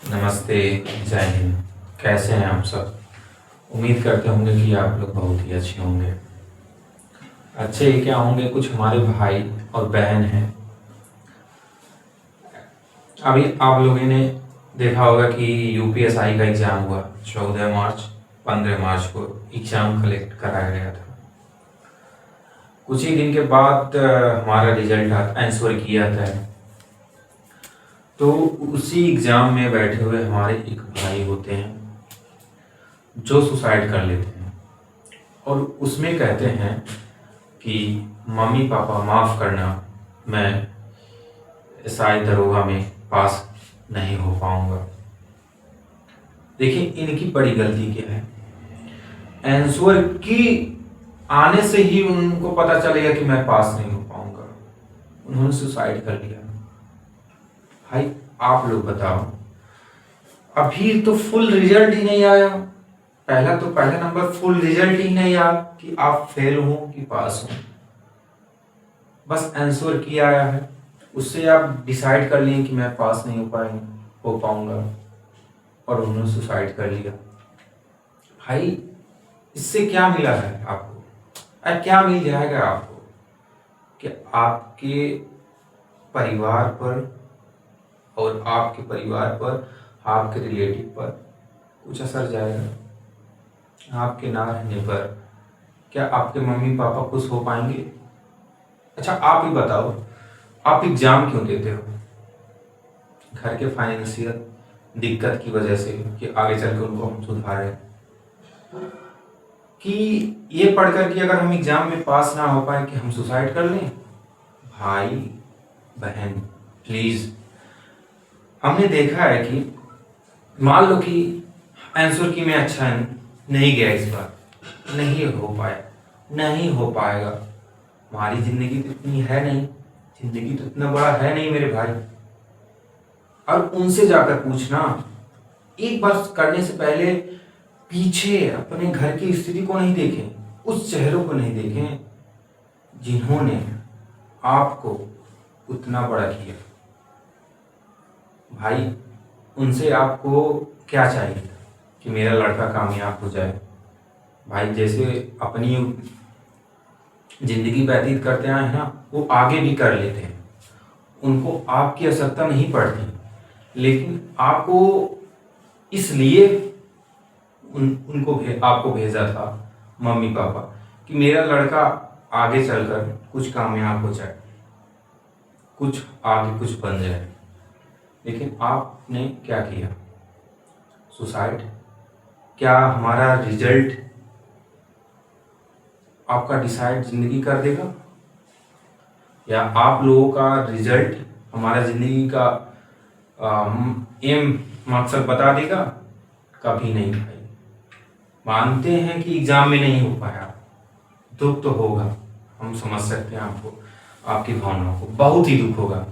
नमस्ते। जय हिंद। कैसे हैं आप सब? उम्मीद करते होंगे कि आप लोग बहुत ही अच्छे होंगे। अच्छे ही क्या होंगे, कुछ हमारे भाई और बहन हैं। अभी आप लोगों ने देखा होगा कि यूपीएसआई का एग्ज़ाम हुआ 14 मार्च, 15 मार्च को एग्ज़ाम कलेक्ट कराया गया था। कुछ ही दिन के बाद हमारा रिजल्ट आंसर किया था। तो उसी एग्ज़ाम में बैठे हुए हमारे एक भाई होते हैं जो सुसाइड कर लेते हैं और उसमें कहते हैं कि मम्मी पापा माफ़ करना, मैं एसआई दरोगा में पास नहीं हो पाऊंगा। देखिए इनकी बड़ी गलती क्या है। आंसर की आने से ही उनको पता चलेगा कि मैं पास नहीं हो पाऊंगा, उन्होंने सुसाइड कर लिया। भाई आप लोग बताओ, अभी तो फुल रिजल्ट ही नहीं आया। पहला नंबर फुल रिजल्ट ही नहीं आया कि आप फेल हो कि पास हो। बस आंसर की आया है, उससे आप डिसाइड कर लिए कि मैं पास नहीं हो पाऊंगा और उन्होंने सुसाइड कर लिया। भाई इससे क्या मिला है आपको? क्या मिल जाएगा आपको कि आपके परिवार पर और आपके परिवार पर, आपके रिलेटिव पर कुछ असर जाएगा? आपके ना रहने पर क्या आपके मम्मी पापा खुश हो पाएंगे? अच्छा आप ही बताओ, आप एग्जाम क्यों देते हो? घर के फाइनेंशियल दिक्कत की वजह से कि आगे चल के उनको हम सुधारें, कि ये पढ़कर कि अगर हम एग्जाम में पास ना हो पाए कि हम सुसाइड कर लें? भाई बहन प्लीज, हमने देखा है कि मान लो कि आंसर की में अच्छा नहीं गया इस बार, नहीं हो पाया, नहीं हो पाएगा। हमारी जिंदगी तो इतनी है नहीं, जिंदगी तो इतना बड़ा है नहीं मेरे भाई। और उनसे जाकर पूछना, एक बार करने से पहले पीछे अपने घर की स्थिति को नहीं देखें, उस चेहरों को नहीं देखें जिन्होंने आपको उतना बड़ा किया। भाई उनसे आपको क्या चाहिए था कि मेरा लड़का कामयाब हो जाए? भाई जैसे अपनी जिंदगी व्यतीत करते आए हैं ना, वो आगे भी कर लेते हैं, उनको आपकी आवश्यकता नहीं पड़ती। लेकिन आपको इसलिए आपको भेजा था मम्मी पापा कि मेरा लड़का आगे चलकर कुछ कामयाब हो जाए, कुछ आगे कुछ बन जाए। लेकिन आपने क्या किया? सुसाइड। क्या हमारा रिजल्ट आपका डिसाइड जिंदगी कर देगा, या आप लोगों का रिजल्ट हमारा जिंदगी का एम मकसद बता देगा? कभी नहीं भाई। मानते हैं कि एग्जाम में नहीं हो पाया, दुख तो होगा, हम समझ सकते हैं आपको, आपकी भावनाओं को बहुत ही दुख होगा।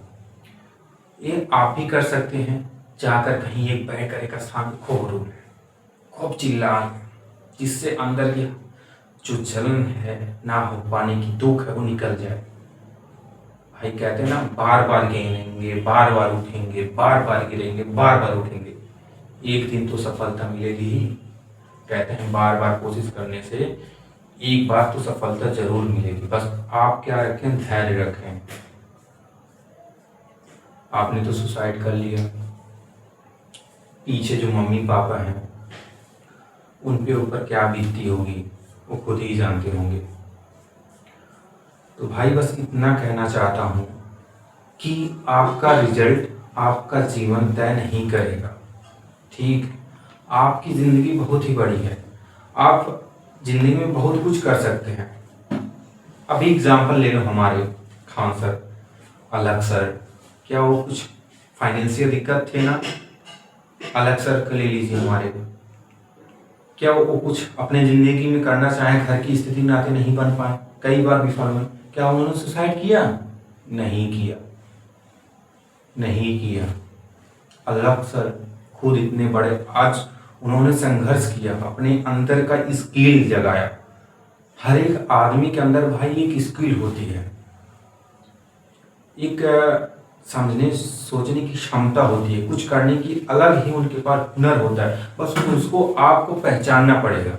ये आप भी कर सकते हैं, जाकर कहीं एक बैठ कर एक स्थान खूब रो, खूब चिल्ला, जिससे अंदर की जो जलन है, ना हो पाने की दुख है, वो निकल जाए। भाई कहते हैं ना, बार बार गिरेंगे, बार बार उठेंगे, बार बार गिरेंगे, बार बार उठेंगे, एक दिन तो सफलता मिलेगी ही। कहते हैं बार बार कोशिश करने से एक बार तो सफलता जरूर मिलेगी। बस आप क्या रखें, धैर्य रखें। आपने तो सुसाइड कर लिया, पीछे जो मम्मी पापा हैं उन पे ऊपर क्या बीतती होगी वो खुद ही जानते होंगे। तो भाई बस इतना कहना चाहता हूँ कि आपका रिजल्ट आपका जीवन तय नहीं करेगा। ठीक, आपकी ज़िंदगी बहुत ही बड़ी है, आप ज़िंदगी में बहुत कुछ कर सकते हैं। अभी एग्जाम्पल ले लो हमारे खान सर, अलग सर, क्या वो कुछ फाइनेंशियल दिक्कत थे ना? अलग सर को ले लीजिए हमारे, क्या वो कुछ अपने ज़िंदगी में करना चाहें, घर की स्थिति नाते नहीं बन पाए, कई बार विफल हुए, क्या उन्होंने सुसाइड किया? नहीं किया, नहीं किया। अलग सर खुद इतने बड़े, आज उन्होंने संघर्ष किया, अपने अंदर का स्किल जगाया। हर एक आदमी के अंदर भाई एक स्किल होती है, एक समझने सोचने की क्षमता होती है, कुछ करने की अलग ही उनके पास हुनर होता है, बस उसको आपको पहचानना पड़ेगा।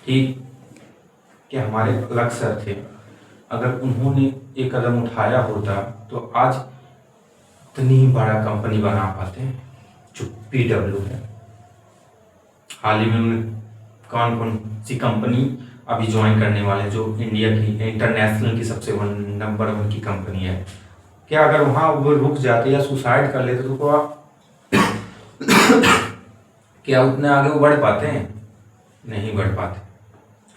ठीक, कि हमारे अलग सर थे, अगर उन्होंने एक कदम उठाया होता तो आज इतनी बड़ा कंपनी बना पाते हैं जो PW है। हाल ही में उन्होंने कौन कौन सी कंपनी अभी ज्वाइन करने वाले हैं, जो इंडिया की इंटरनेशनल की सबसे नंबर 1 की कंपनी है। क्या अगर वहाँ वो रुक जाते या सुसाइड कर लेते तो क्या उतने आगे वो बढ़ पाते हैं? नहीं बढ़ पाते।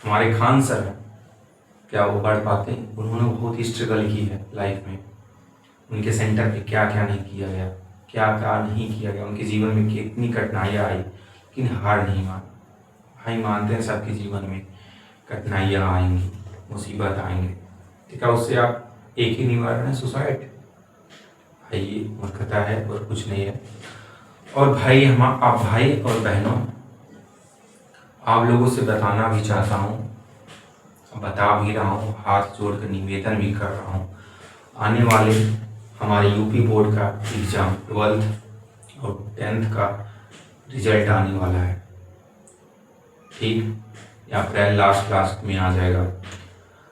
हमारे खान सर हैं, क्या वो बढ़ पाते हैं? उन्होंने बहुत ही स्ट्रगल की है लाइफ में। उनके सेंटर पे क्या क्या नहीं किया गया, क्या क्या नहीं किया गया, उनके जीवन में कितनी कठिनाइयाँ आई, लेकिन हार नहीं मान। भाई मानते हैं सबके जीवन में कठिनाइयाँ आएंगी, मुसीबत आएंगे, तो क्या उससे आप एक ही निवारण है, सुसाइड? भाई ये मूर्खता है और कुछ नहीं है। और भाई आप भाई और बहनों, आप लोगों से बताना भी चाहता हूँ, बता भी रहा हूँ, हाथ जोड़ कर निवेदन भी कर रहा हूँ, आने वाले हमारे यूपी बोर्ड का एग्ज़ाम 12th और 10th का रिजल्ट आने वाला है। ठीक, या अप्रैल लास्ट में आ जाएगा।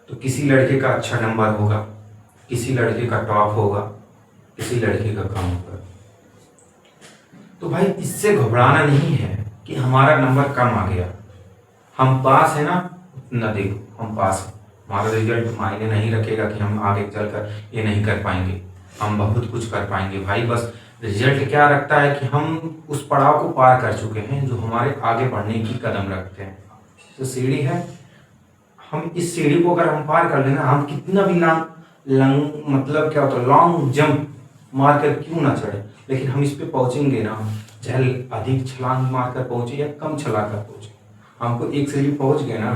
तो किसी लड़के का अच्छा नंबर होगा, किसी लड़के का टॉप होगा, किसी लड़के का कम होगा। तो भाई इससे घबराना नहीं है कि हमारा नंबर कम आ गया, हम पास है ना, उतना देखो हम पास हैं। हमारा रिजल्ट मायने नहीं रखेगा कि हम आगे चलकर ये नहीं कर पाएंगे, हम बहुत कुछ कर पाएंगे। भाई बस रिजल्ट क्या रखता है कि हम उस पड़ाव को पार कर चुके हैं जो हमारे आगे बढ़ने की कदम रखते हैं। जो सीढ़ी है, हम इस सीढ़ी को अगर हम पार कर लेना, हम कितना भी मतलब क्या होता है, लॉन्ग जंप मार कर क्यों ना चढ़े, लेकिन हम इस पे पहुंचेंगे ना, चाहे अधिक छलांग मार कर पहुंचे या कम छलांग कर पहुंचे, हमको एक सीढ़ी पहुंच गए ना,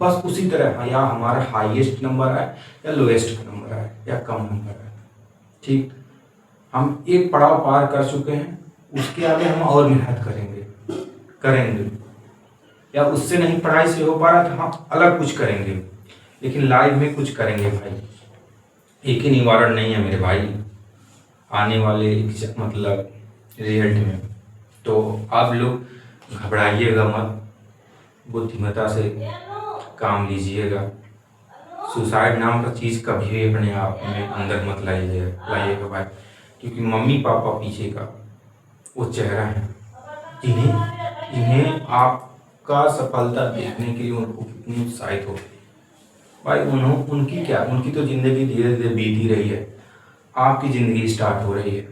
बस उसी तरह या हमारा हाईएस्ट नंबर आए या लोएस्ट नंबर आए या कम नंबर आए। ठीक, हम एक पड़ाव पार कर चुके हैं, उसके आगे हम और मेहनत करेंगे या उससे नहीं पढ़ाई से हो पा रहा तो हम अलग कुछ करेंगे, लेकिन लाइफ में कुछ करेंगे। भाई एक ही निवारण नहीं है मेरे भाई आने वाले मतलब रिजल्ट में। तो आप लोग घबराइएगा मत, बुद्धिमत्ता से काम लीजिएगा। सुसाइड नाम का चीज़ कभी भी अपने आप में अंदर मत लाइएगा भाई, क्योंकि मम्मी पापा पीछे का वो चेहरा है जिन्हें आपका सफलता देखने के लिए उनको कितनी उत्साहित हो भाई। उनकी तो ज़िंदगी धीरे धीरे बीती रही है, आपकी ज़िंदगी स्टार्ट हो रही है।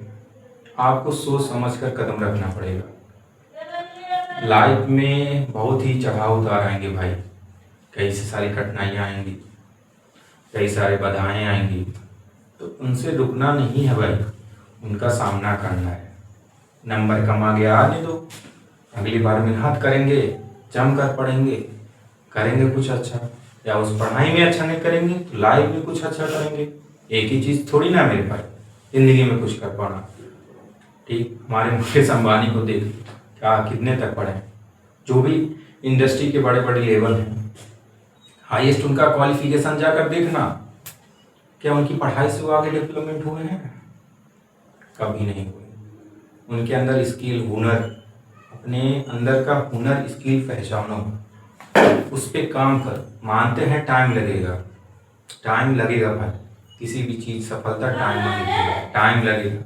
आपको सोच समझ कर कदम रखना पड़ेगा। लाइफ में बहुत ही चढ़ाव उतार आएंगे भाई, कई से सारी कठिनाइयाँ आएंगी, कई सारे बाधाएं आएंगी, तो उनसे रुकना नहीं है भाई, उनका सामना करना है। नंबर कम आ गया आने दो, अगली बार मेहनत करेंगे, जम कर पढ़ेंगे, करेंगे कुछ अच्छा, या उस पढ़ाई में अच्छा नहीं करेंगे तो लाइफ में कुछ अच्छा करेंगे। एक ही चीज़ थोड़ी ना मेरे भाई जिंदगी में कुछ कर पाना। ठीक, हमारे मुकेश अंबानी को देख, क्या कितने तक पढ़े, जो भी इंडस्ट्री के बड़े बड़े लेवल हैं, हाईएस्ट उनका क्वालिफिकेशन जाकर देखना, क्या उनकी पढ़ाई से वो आगे डेवलपमेंट हुए हैं? कभी नहीं हुए। उनके अंदर स्किल, हुनर, अपने अंदर का हुनर स्किल पहचानो, उस पर काम कर। मानते हैं टाइम लगेगा भाई, किसी भी चीज़ सफलता टाइम लगेगा।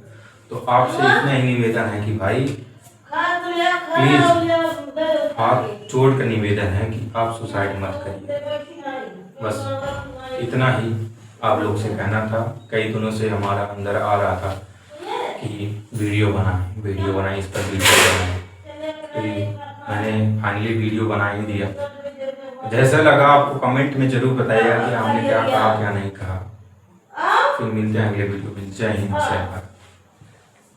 तो आपसे इतना ही निवेदन है कि भाई प्लीज़, हाथ जोड़ कर निवेदन है कि आप सुसाइड मत करिए। बस इतना ही आप लोग से कहना था। कई दिनों से हमारा अंदर आ रहा था कि वीडियो बनाए, इस पर वीडियो बनाए, तो मैंने फाइनली वीडियो बना ही दिया। जैसा लगा आपको कमेंट में जरूर बताइएगा कि हमने क्या कहा क्या नहीं कहा। फिर मिलते हैं अगले वीडियो में। जय हिंद, जय भारत।